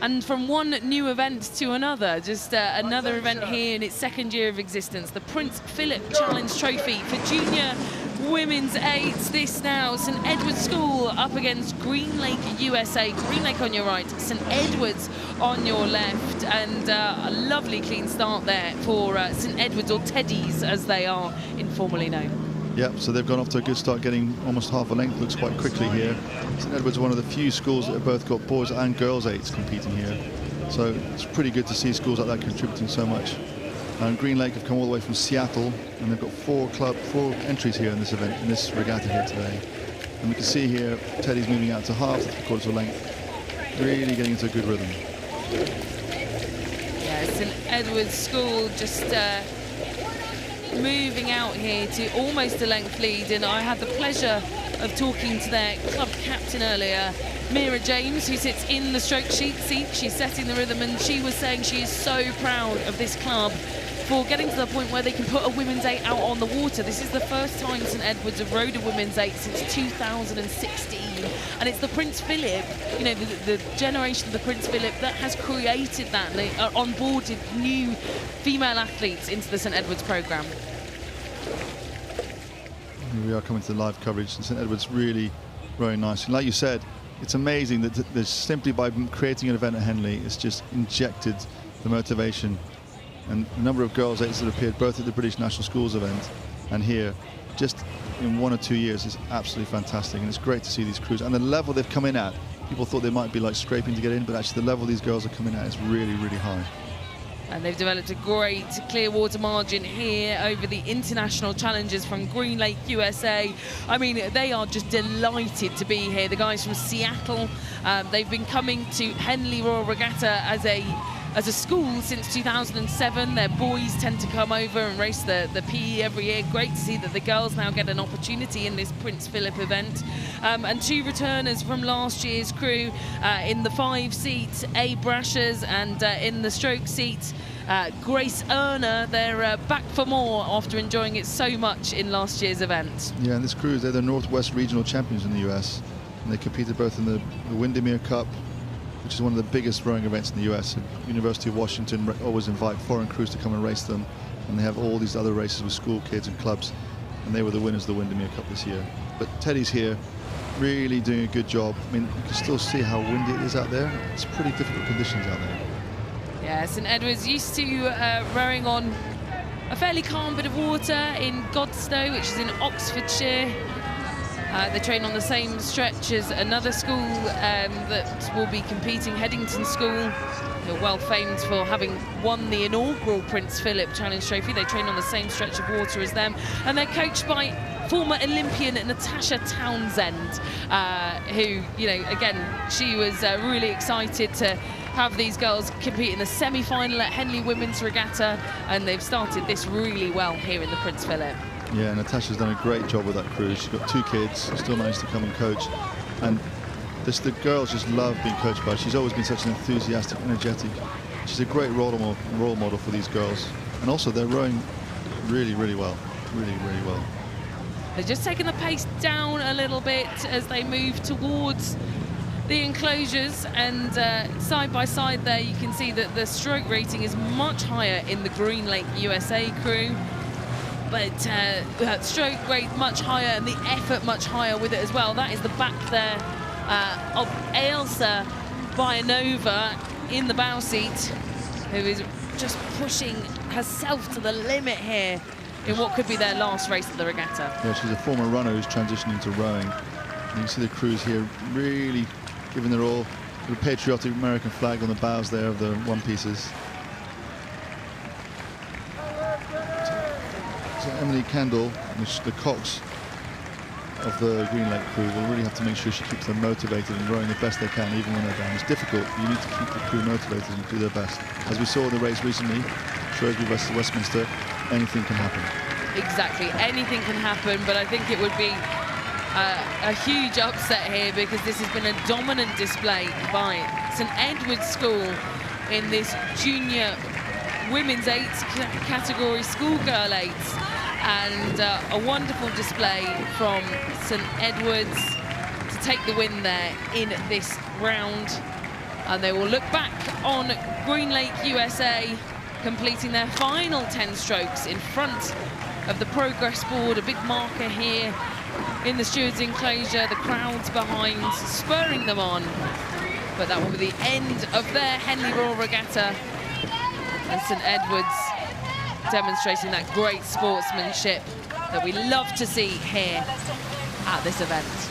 And from one new event to another, just another event here in its second year of existence, the Prince Philip Challenge Trophy for junior women's eights. This now, St Edward's School up against Green Lake USA. Green Lake on your right, St Edward's on your left, and a lovely clean start there for St Edward's, or Teddies as they are informally known. Yep, so they've gone off to a good start, getting almost half a length, looks quite quickly here. St Edward's one of the few schools that have both got boys and girls eights competing here. So it's pretty good to see schools like that contributing so much. And Green Lake have come all the way from Seattle, and they've got four entries here in this event, in this regatta here today. And we can see here, Teddy's moving out to half, 3/4 of a length, really getting into a good rhythm. Yeah, St Edward's School just moving out here to almost a length lead, and I had the pleasure of talking to their club captain earlier, Mira James, who sits in the stroke seat. She's setting the rhythm, and she was saying she is so proud of this club for getting to the point where they can put a women's eight out on the water. This is the first time St Edward's have rowed a women's eight since 2016, and it's the Prince Philip, you know, the generation of the Prince Philip that has created that. They are onboarded new female athletes into the St Edward's programme. Here we are coming to the live coverage, and St Edward's really rowing nicely. Like you said, it's amazing that there's simply by creating an event at Henley, it's just injected the motivation. And the number of girls eights that appeared both at the British National Schools event and here, just in 1 or 2 years, is absolutely fantastic. And it's great to see these crews and the level they've come in at. People thought they might be like scraping to get in, but actually the level these girls are coming at is really, really high. And they've developed a great clear water margin here over the international challengers from Green Lake USA. I mean, they are just delighted to be here. The guys from Seattle, they've been coming to Henley Royal Regatta as a school since 2007. Their boys tend to come over and race the PE every year. Great to see that the girls now get an opportunity in this Prince Philip event. And two returners from last year's crew in the 5 seat, A. Brashers, and in the stroke seat, Grace Erner. They're back for more after enjoying it so much in last year's event. Yeah, and this crew, they're the Northwest Regional Champions in the US. And they competed both in the Windermere Cup, which is one of the biggest rowing events in the US. University of Washington always invite foreign crews to come and race them, and they have all these other races with school kids and clubs, and they were the winners of the Windermere Cup this year. But Teddy's here, really doing a good job. I mean, you can still see how windy it is out there. It's pretty difficult conditions out there. Yeah, St Edward's used to rowing on a fairly calm bit of water in Godstow, which is in Oxfordshire. They train on the same stretch as another school that will be competing, Headington School. They're well famed for having won the inaugural Prince Philip Challenge Trophy. They train on the same stretch of water as them, and they're coached by former Olympian Natasha Townsend, who, you know, again, she was really excited to have these girls compete in the semi-final at Henley Women's Regatta, and they've started this really well here in the Prince Philip. Yeah, Natasha's done a great job with that crew. She's got 2 kids, still managed to come and coach. And the girls just love being coached by her. She's always been such an enthusiastic, energetic. She's a great role model for these girls. And also they're rowing really, really well. Really, really well. They're just taking the pace down a little bit as they move towards the enclosures, and side by side there you can see that the stroke rating is much higher in the Green Lake USA crew. But stroke rate much higher and the effort much higher with it as well. That is the back there of Ailsa Bayanova in the bow seat, who is just pushing herself to the limit here in what could be their last race of the regatta. Yeah, she's a former runner who's transitioning to rowing. And you can see the crews here really giving their all. The patriotic American flag on the bows there of the one pieces. So Emily Kendall, the cox of the Green Lake crew, will really have to make sure she keeps them motivated and rowing the best they can, even when they're down. It's difficult. You need to keep the crew motivated and do their best. As we saw in the race recently, Shrewsbury versus Westminster, anything can happen. Exactly, anything can happen, but I think it would be a huge upset here, because this has been a dominant display by St Edward's School in this junior women's eights category, schoolgirl eights, and a wonderful display from St Edward's to take the win there in this round. And they will look back on Green Lake USA completing their final 10 strokes in front of the progress board, a big marker here in the stewards' enclosure, the crowds behind spurring them on. But that will be the end of their Henley Royal Regatta, and St Edwards demonstrating that great sportsmanship that we love to see here at this event.